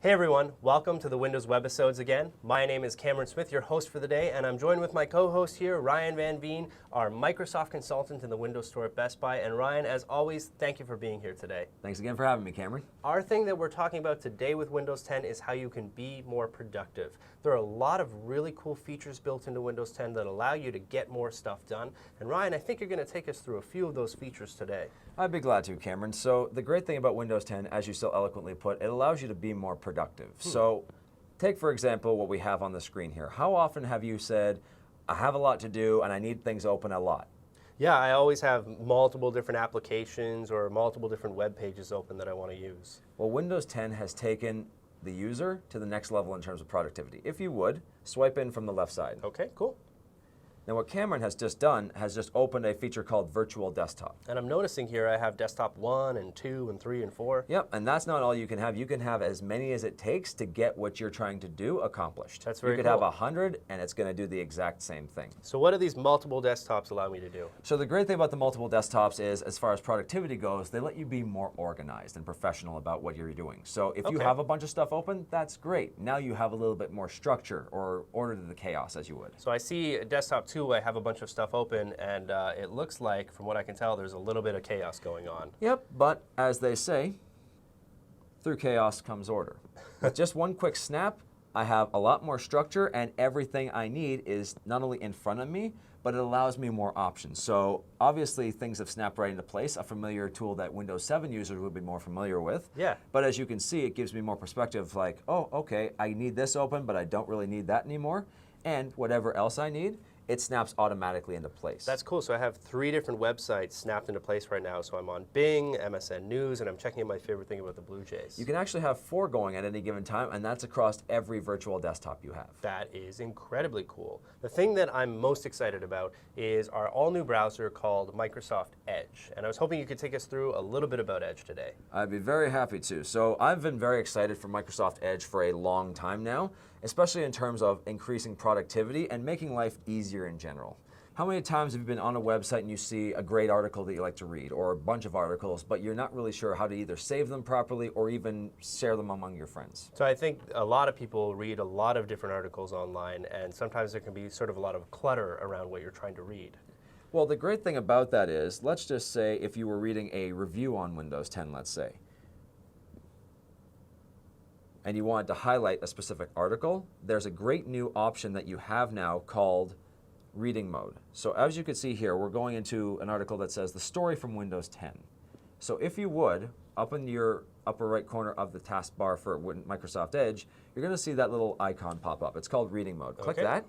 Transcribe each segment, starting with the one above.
Hey everyone, welcome to the Windows Webisodes again. My name is Cameron Smith, your host for the day, and I'm joined with my co-host here, Ryan Van Veen, our Microsoft consultant in the Windows Store at Best Buy. And Ryan, as always, thank you for being here today. Thanks again for having me, Cameron. Our thing that we're talking about today with Windows 10 is how you can be more productive. There are a lot of really cool features built into Windows 10 that allow you to get more stuff done. And Ryan, I think you're going to take us through a few of those features today. I'd be glad to, Cameron. So the great thing about Windows 10, as you so eloquently put, it allows you to be more productive. So take, for example, what we have on the screen here. How often have you said, I have a lot to do and I need things open a lot? Yeah, I always have multiple different applications or multiple different web pages open that I want to use. Well, Windows 10 has taken the user to the next level in terms of productivity. If you would, swipe in from the left side. Okay, cool. Now what Cameron has just done has just opened a feature called Virtual Desktop. And I'm noticing here I have desktop 1 and 2 and 3 and 4. Yep, and that's not all you can have. You can have as many as it takes to get what you're trying to do accomplished. That's very cool. You could have 100 and it's going to do the exact same thing. So what do these multiple desktops allow me to do? So the great thing about the multiple desktops is, as far as productivity goes, they let you be more organized and professional about what you're doing. So if you have a bunch of stuff open, that's great. Now you have a little bit more structure or order to the chaos, as you would. So I see desktop 2, I have a bunch of stuff open, and it looks like, from what I can tell, there's a little bit of chaos going on. Yep, but as they say, through chaos comes order. With just one quick snap, I have a lot more structure, and everything I need is not only in front of me, but it allows me more options. So obviously things have snapped right into place, a familiar tool that Windows 7 users would be more familiar with. Yeah. But as you can see, it gives me more perspective, like, oh, okay, I need this open, but I don't really need that anymore. And whatever else I need, it snaps automatically into place. That's cool. So I have 3 different websites snapped into place right now. So I'm on Bing, MSN News, and I'm checking out my favorite thing about the Blue Jays. You can actually have 4 going at any given time, and that's across every virtual desktop you have. That is incredibly cool. The thing that I'm most excited about is our all-new browser called Microsoft Edge. And I was hoping you could take us through a little bit about Edge today. I'd be very happy to. So I've been very excited for Microsoft Edge for a long time now, especially in terms of increasing productivity and making life easier in general. How many times have you been on a website and you see a great article that you like to read, or a bunch of articles, but you're not really sure how to either save them properly or even share them among your friends? So I think a lot of people read a lot of different articles online, and sometimes there can be sort of a lot of clutter around what you're trying to read. Well, the great thing about that is, let's just say if you were reading a review on Windows 10, let's say, and you wanted to highlight a specific article, there's a great new option that you have now called reading mode. So as you can see here, we're going into an article that says the story from Windows 10. So if you would, up in your upper right corner of the taskbar for Microsoft Edge, you're going to see that little icon pop up. It's called reading mode. Click that.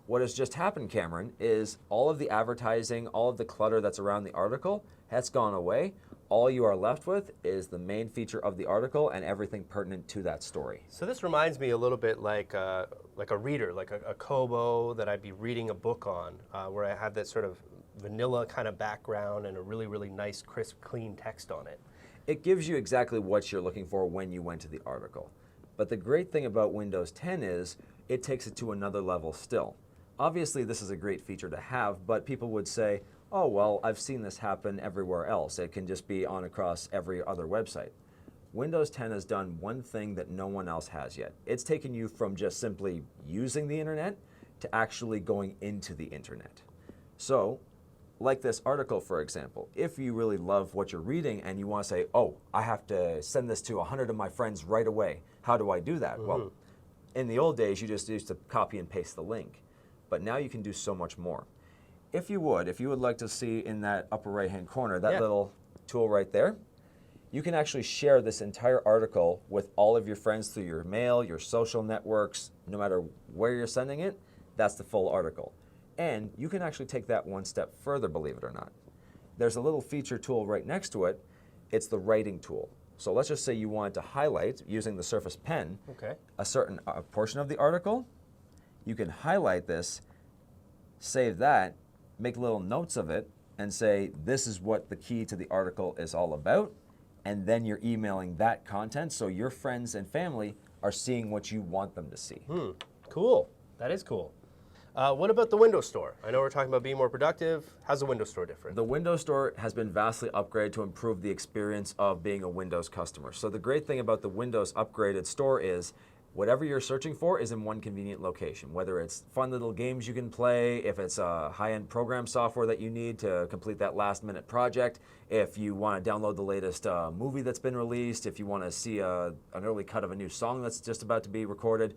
What has just happened, Cameron, is all of the advertising, all of the clutter that's around the article has gone away. All you are left with is the main feature of the article and everything pertinent to that story. So this reminds me a little bit like a reader, like a Kobo that I'd be reading a book on, where I have that sort of vanilla kind of background and a really, really nice, crisp, clean text on it. It gives you exactly what you're looking for when you went to the article. But the great thing about Windows 10 is it takes it to another level still. Obviously, this is a great feature to have, but people would say, oh, well, I've seen this happen everywhere else. It can just be on across every other website. Windows 10 has done one thing that no one else has yet. It's taken you from just simply using the internet to actually going into the internet. So, like this article, for example, if you really love what you're reading and you want to say, oh, I have to send this to 100 of my friends right away, how do I do that? Well, in the old days, you just used to copy and paste the link. But now you can do so much more. If you would like to see in that upper right-hand corner, that little tool right there, you can actually share this entire article with all of your friends through your mail, your social networks, no matter where you're sending it, that's the full article. And you can actually take that one step further, believe it or not. There's a little feature tool right next to it. It's the writing tool. So let's just say you wanted to highlight, using the Surface Pen, a certain portion of the article. You can highlight this, save that, make little notes of it, and say, this is what the key to the article is all about, and then you're emailing that content so your friends and family are seeing what you want them to see. Cool. That is cool. What about the Windows Store? I know we're talking about being more productive. How's the Windows Store different? The Windows Store has been vastly upgraded to improve the experience of being a Windows customer. So the great thing about the Windows upgraded store is whatever you're searching for is in one convenient location, whether it's fun little games you can play, if it's a high-end program software that you need to complete that last-minute project, if you want to download the latest movie that's been released, if you want to see an early cut of a new song that's just about to be recorded.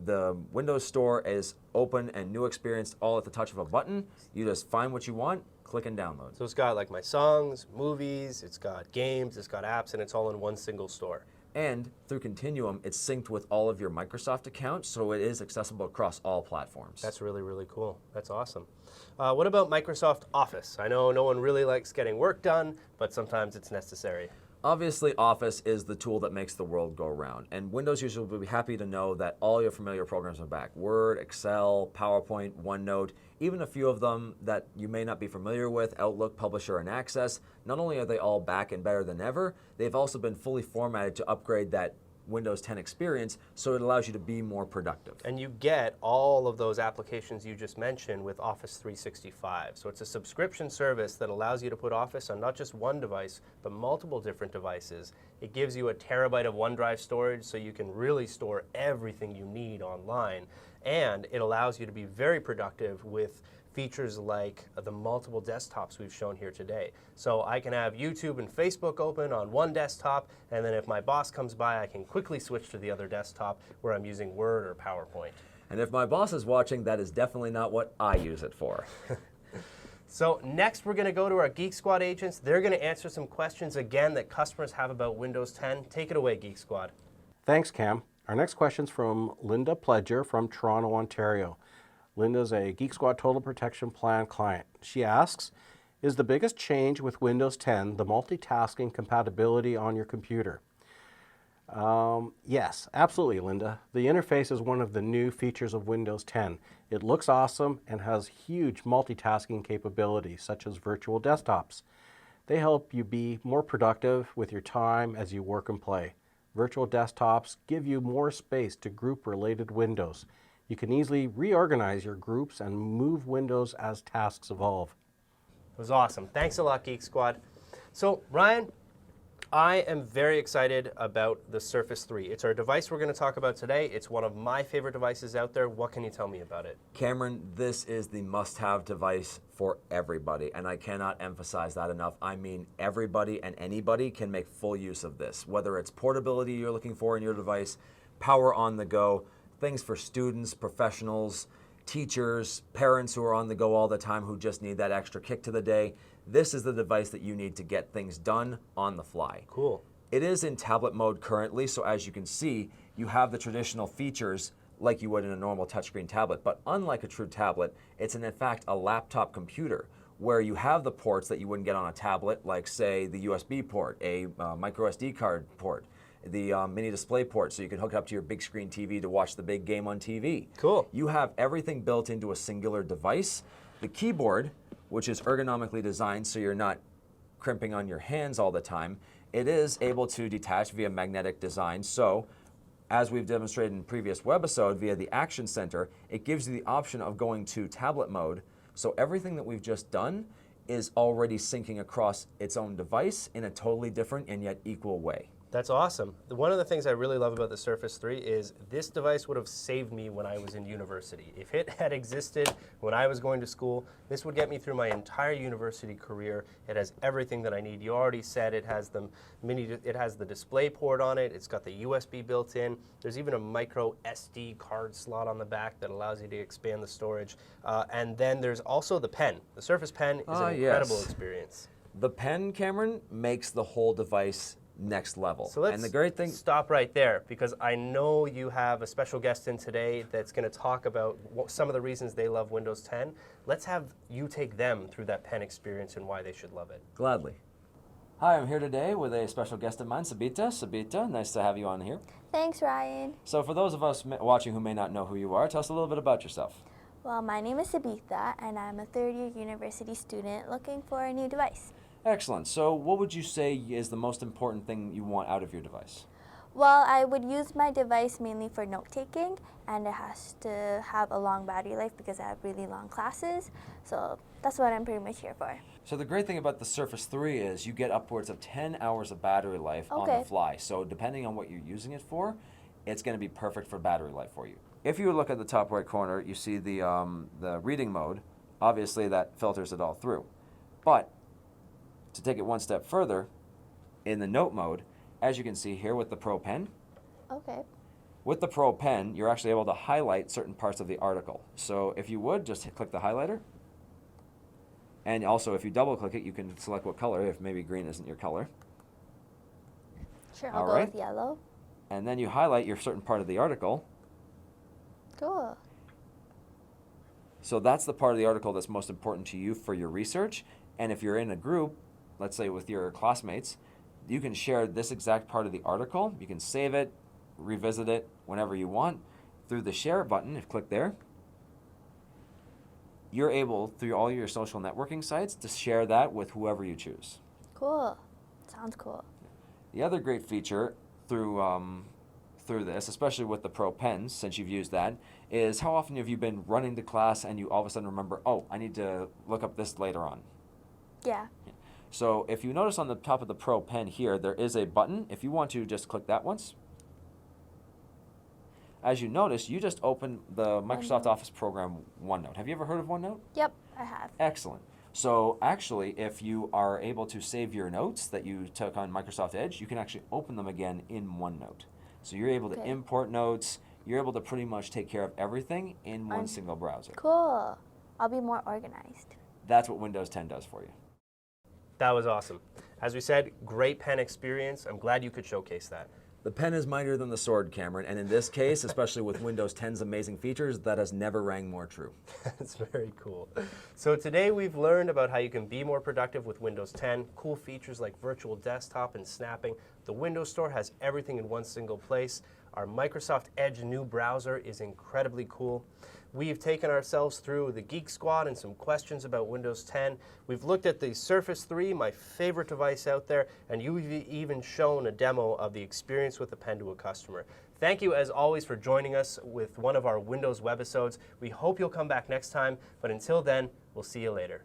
The Windows Store is open and new experience all at the touch of a button. You just find what you want, click and download. So it's got like my songs, movies, it's got games, it's got apps, and it's all in one single store. And through Continuum, it's synced with all of your Microsoft accounts, so it is accessible across all platforms. That's really, really cool. That's awesome. What about Microsoft Office? I know no one really likes getting work done, but sometimes it's necessary. Obviously, Office is the tool that makes the world go round, and Windows users will be happy to know that all your familiar programs are back. Word, Excel, PowerPoint, OneNote, even a few of them that you may not be familiar with, Outlook, Publisher, and Access. Not only are they all back and better than ever, they've also been fully formatted to upgrade that Windows 10 experience, so it allows you to be more productive. And you get all of those applications you just mentioned with Office 365. So it's a subscription service that allows you to put Office on not just one device, but multiple different devices. It gives you a terabyte of OneDrive storage, so you can really store everything you need online. And it allows you to be very productive with features like the multiple desktops we've shown here today. So I can have YouTube and Facebook open on one desktop, and then if my boss comes by, I can quickly switch to the other desktop where I'm using Word or PowerPoint. And if my boss is watching, that is definitely not what I use it for. So next we're going to go to our Geek Squad agents. They're going to answer some questions again that customers have about Windows 10. Take it away, Geek Squad. Thanks, Cam. Our next question is from Linda Pledger from Toronto, Ontario. Linda's a Geek Squad Total Protection Plan client. She asks, is the biggest change with Windows 10 the multitasking compatibility on your computer? Yes, absolutely, Linda. The interface is one of the new features of Windows 10. It looks awesome and has huge multitasking capabilities, such as virtual desktops. They help you be more productive with your time as you work and play. Virtual desktops give you more space to group related windows. You can easily reorganize your groups and move windows as tasks evolve. It was awesome. Thanks a lot, Geek Squad. So, Ryan, I am very excited about the Surface 3. It's our device we're going to talk about today. It's one of my favorite devices out there. What can you tell me about it? Cameron, this is the must-have device for everybody, and I cannot emphasize that enough. I mean, everybody and anybody can make full use of this, whether it's portability you're looking for in your device, power on the go, things for students, professionals, teachers, parents who are on the go all the time who just need that extra kick to the day. This is the device that you need to get things done on the fly. Cool. It is in tablet mode currently, so as you can see, you have the traditional features like you would in a normal touchscreen tablet. But unlike a true tablet, it's in fact a laptop computer where you have the ports that you wouldn't get on a tablet, like say the USB port, a micro SD card port, the mini display port so you can hook it up to your big screen TV to watch the big game on TV. Cool. You have everything built into a singular device. The keyboard, which is ergonomically designed so you're not crimping on your hands all the time, it is able to detach via magnetic design. So, as we've demonstrated in previous webisode via the Action Center, it gives you the option of going to tablet mode. So everything that we've just done is already syncing across its own device in a totally different and yet equal way. That's awesome. One of the things I really love about the Surface 3 is this device would have saved me when I was in university. If it had existed when I was going to school, this would get me through my entire university career. It has everything that I need. You already said it has the display port on it. It's got the USB built in. There's even a micro SD card slot on the back that allows you to expand the storage. And then there's also the pen. The Surface Pen is an incredible experience. The pen, Cameron, makes the whole device next level. So let's and the great thing, stop right there, because I know you have a special guest in today that's going to talk about some of the reasons they love Windows 10. Let's have you take them through that pen experience and why they should love it. Gladly. Hi, I'm here today with a special guest of mine, Sabita. Sabita, nice to have you on here. Thanks, Ryan. So for those of us watching who may not know who you are, tell us a little bit about yourself. Well, my name is Sabitha, and I'm a third-year university student looking for a new device. Excellent. So what would you say is the most important thing you want out of your device? Well, I would use my device mainly for note-taking, and it has to have a long battery life because I have really long classes. So that's what I'm pretty much here for. So the great thing about the Surface 3 is you get upwards of 10 hours of battery life on Okay. the fly. So depending on what you're using it for, it's going to be perfect for battery life for you. If you look at the top right corner, you see the reading mode. Obviously, that filters it all through. But to take it one step further, in the note mode, as you can see here with the Pro Pen, Okay. with the Pro Pen, you're actually able to highlight certain parts of the article. So if you would, just click the highlighter. And also, if you double click it, you can select what color, if maybe green isn't your color. Sure, I'll All go right. with yellow. And then you highlight your certain part of the article. Cool. So that's the part of the article that's most important to you for your research. And if you're in a group, let's say with your classmates, you can share this exact part of the article. You can save it, revisit it whenever you want through the share button. If you click there, you're able, through all your social networking sites, to share that with whoever you choose. Cool. Sounds cool. The other great feature through this, especially with the Pro Pens, since you've used that, is how often have you been running to class and you all of a sudden remember, oh, I need to look up this later on. Yeah. So if you notice on the top of the Pro Pen here, there is a button. If you want to just click that once. As you notice, you just opened the Microsoft Office program OneNote. Have you ever heard of OneNote? Yep, I have. Excellent. So actually, if you are able to save your notes that you took on Microsoft Edge, you can actually open them again in OneNote. So you're able to Okay. import notes. You're able to pretty much take care of everything in one single browser. Cool. I'll be more organized. That's what Windows 10 does for you. That was awesome. As we said, great pen experience. I'm glad you could showcase that. The pen is mightier than the sword, Cameron, and in this case, especially with Windows 10's amazing features, that has never rang more true. That's very cool. So today we've learned about how you can be more productive with Windows 10, cool features like virtual desktop and snapping. The Windows Store has everything in one single place. Our Microsoft Edge new browser is incredibly cool. We've taken ourselves through the Geek Squad and some questions about Windows 10. We've looked at the Surface 3, my favorite device out there, and you've even shown a demo of the experience with the pen to a customer. Thank you, as always, for joining us with one of our Windows webisodes. We hope you'll come back next time, but until then, we'll see you later.